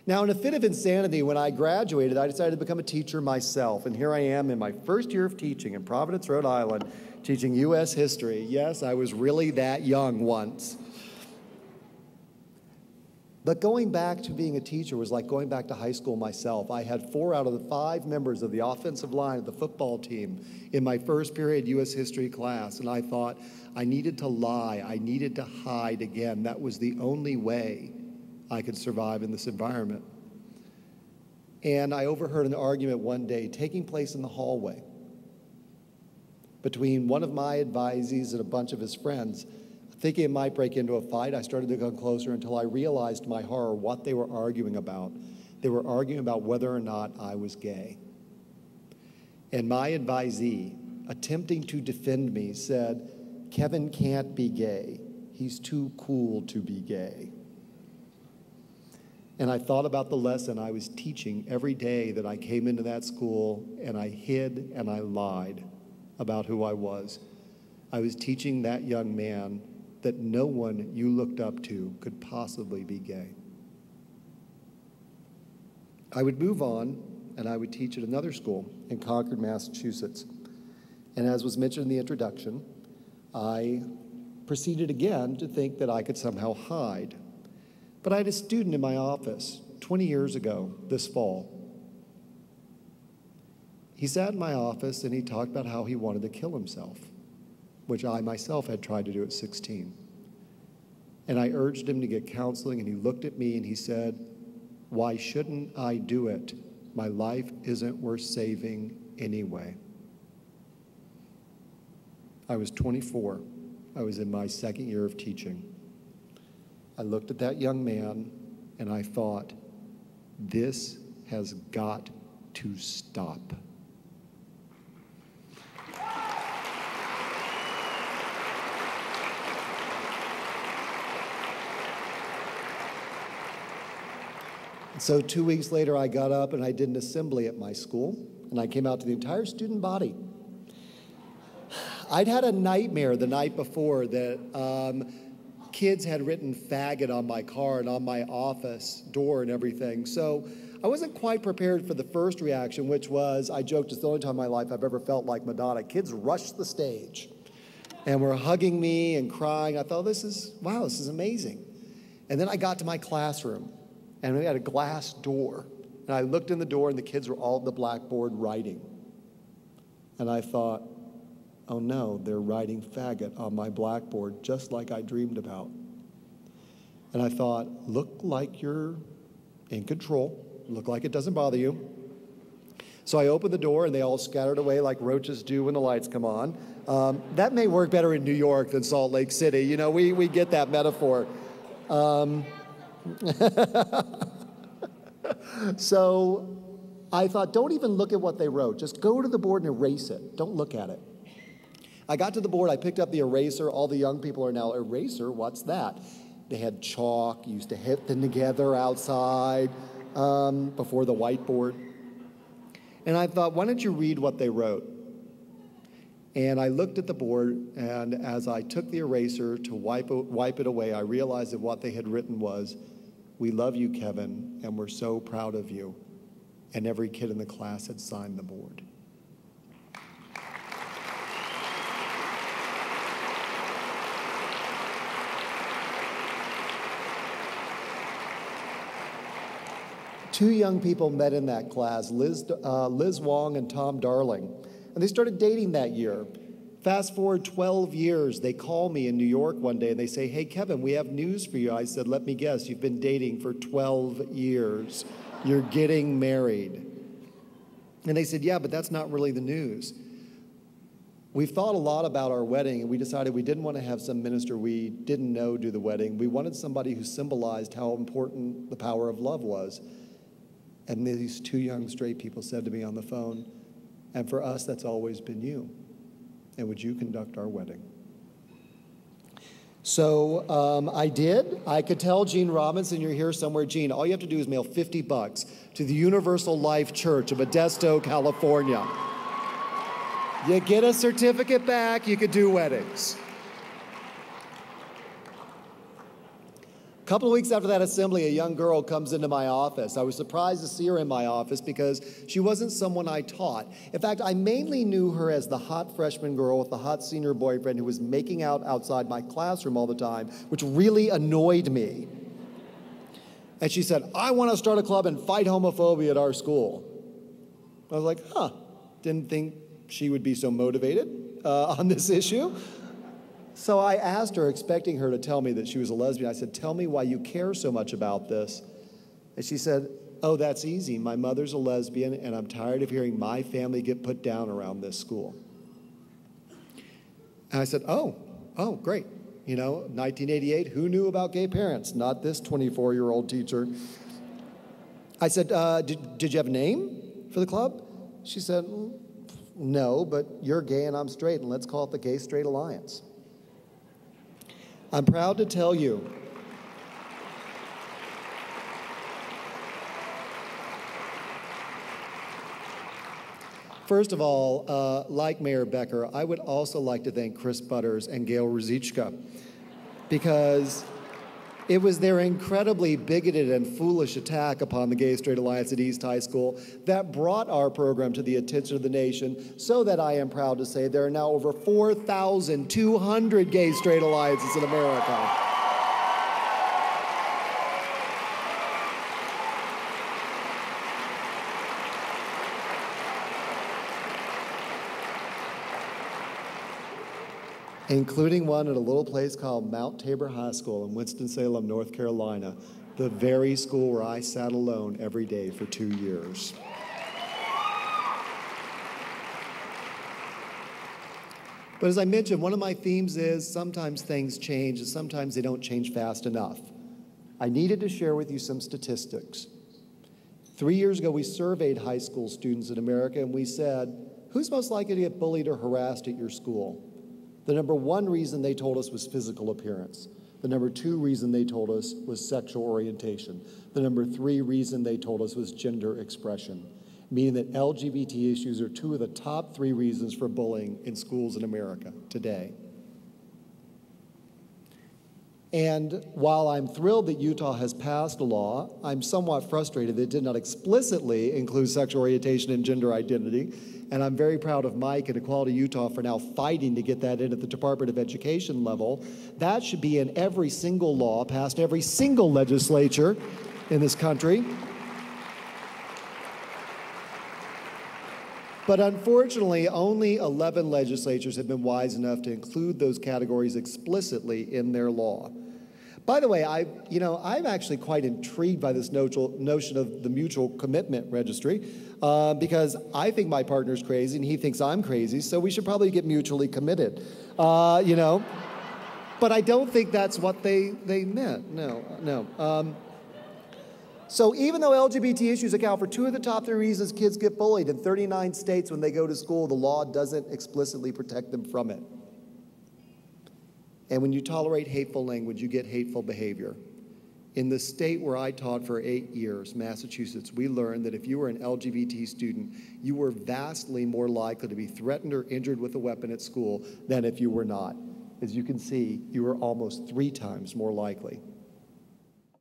Now, in a fit of insanity, when I graduated, I decided to become a teacher myself. And here I am in my first year of teaching in Providence, Rhode Island, teaching U.S. history. Yes, I was really that young once. But going back to being a teacher was like going back to high school myself. I had 4 out of the 5 members of the offensive line of the football team in my first period U.S. history class, and I thought I needed to lie. I needed to hide again. That was the only way I could survive in this environment. And I overheard an argument one day taking place in the hallway between one of my advisees and a bunch of his friends. Thinking it might break into a fight, I started to come closer until I realized to my horror what they were arguing about. They were arguing about whether or not I was gay. And my advisee, attempting to defend me, said, "Kevin can't be gay. He's too cool to be gay." And I thought about the lesson I was teaching every day that I came into that school, and I hid and I lied about who I was. I was teaching that young man that no one you looked up to could possibly be gay. I would move on, and I would teach at another school in Concord, Massachusetts. And as was mentioned in the introduction, I proceeded again to think that I could somehow hide. But I had a student in my office 20 years ago this fall. He sat in my office and he talked about how he wanted to kill himself, which I myself had tried to do at 16. And I urged him to get counseling, and he looked at me and he said, "Why shouldn't I do it? My life isn't worth saving anyway." I was 24. I was in my 2nd year of teaching. I looked at that young man and I thought, this has got to stop. So 2 weeks later, I got up and I did an assembly at my school, and I came out to the entire student body. I'd had a nightmare the night before that kids had written faggot on my car and on my office door and everything. So I wasn't quite prepared for the first reaction, which was, I joked, it's the only time in my life I've ever felt like Madonna. Kids rushed the stage and were hugging me and crying. I thought, wow, this is amazing. And then I got to my classroom, and we had a glass door. And I looked in the door, and the kids were all at the blackboard writing. And I thought, oh no, they're writing faggot on my blackboard, just like I dreamed about. And I thought, look like you're in control. Look like it doesn't bother you. So I opened the door, and they all scattered away like roaches do when the lights come on. That may work better in New York than Salt Lake City. You know, we get that metaphor. So I thought, don't even look at what they wrote. Just go to the board and erase it. Don't look at it. I got to the board. I picked up the eraser. All the young people are now, eraser? What's that? They had chalk, used to hit them together outside before the whiteboard. And I thought, why don't you read what they wrote? And I looked at the board, and as I took the eraser to wipe it away, I realized that what they had written was, "We love you, Kevin, and we're so proud of you." And every kid in the class had signed the board. Two young people met in that class, Liz Wong and Tom Darling, and they started dating that year. Fast forward 12 years, they call me in New York one day and they say, "Hey, Kevin, we have news for you." I said, "Let me guess, you've been dating for 12 years. You're getting married." And they said, "Yeah, but that's not really the news. We've thought a lot about our wedding, and we decided we didn't want to have some minister we didn't know do the wedding. We wanted somebody who symbolized how important the power of love was." And these two young straight people said to me on the phone, "And for us, that's always been you. And would you conduct our wedding?" So I did. I could tell Gene Robinson, you're here somewhere. Gene, all you have to do is mail $50 to the Universal Life Church of Modesto, California. You get a certificate back, you could do weddings. couple of weeks after that assembly, a young girl comes into my office. I was surprised to see her in my office because she wasn't someone I taught. In fact, I mainly knew her as the hot freshman girl with the hot senior boyfriend who was making out outside my classroom all the time, which really annoyed me. And she said, I want to start a club and fight homophobia at our school. I was like, didn't think she would be so motivated on this issue. So I asked her, expecting her to tell me that she was a lesbian. I said, tell me why you care so much about this. And she said, oh, that's easy. My mother's a lesbian, and I'm tired of hearing my family get put down around this school. And I said, oh, great. 1988, who knew about gay parents? Not this 24-year-old teacher. I said, did you have a name for the club? She said, no, but you're gay and I'm straight, and let's call it the Gay Straight Alliance. I'm proud to tell you first of all, like Mayor Becker, I would also like to thank Chris Butters and Gail Ruzicka because it was their incredibly bigoted and foolish attack upon the Gay Straight Alliance at East High School that brought our program to the attention of the nation, so that I am proud to say there are now over 4,200 Gay Straight Alliances in America. Including one at a little place called Mount Tabor High School in Winston-Salem, North Carolina, the very school where I sat alone every day for 2 years. But as I mentioned, one of my themes is sometimes things change and sometimes they don't change fast enough. I needed to share with you some statistics. 3 years ago, we surveyed high school students in America and we said, who's most likely to get bullied or harassed at your school? The number one reason they told us was physical appearance. The number two reason they told us was sexual orientation. The number three reason they told us was gender expression, meaning that LGBT issues are two of the top three reasons for bullying in schools in America today. And while I'm thrilled that Utah has passed a law, I'm somewhat frustrated that it did not explicitly include sexual orientation and gender identity. And I'm very proud of Mike and Equality Utah for now fighting to get that in at the Department of Education level. That should be in every single law passed every single legislature in this country. But unfortunately, only 11 legislatures have been wise enough to include those categories explicitly in their law. By the way, I'm actually quite intrigued by this notion of the mutual commitment registry because I think my partner's crazy and he thinks I'm crazy, so we should probably get mutually committed, But I don't think that's what they meant. No. So even though LGBT issues account for two of the top three reasons kids get bullied in 39 states when they go to school, the law doesn't explicitly protect them from it. And when you tolerate hateful language, you get hateful behavior. In the state where I taught for 8 years, Massachusetts, we learned that if you were an LGBT student, you were vastly more likely to be threatened or injured with a weapon at school than if you were not. As you can see, you were almost 3 times more likely.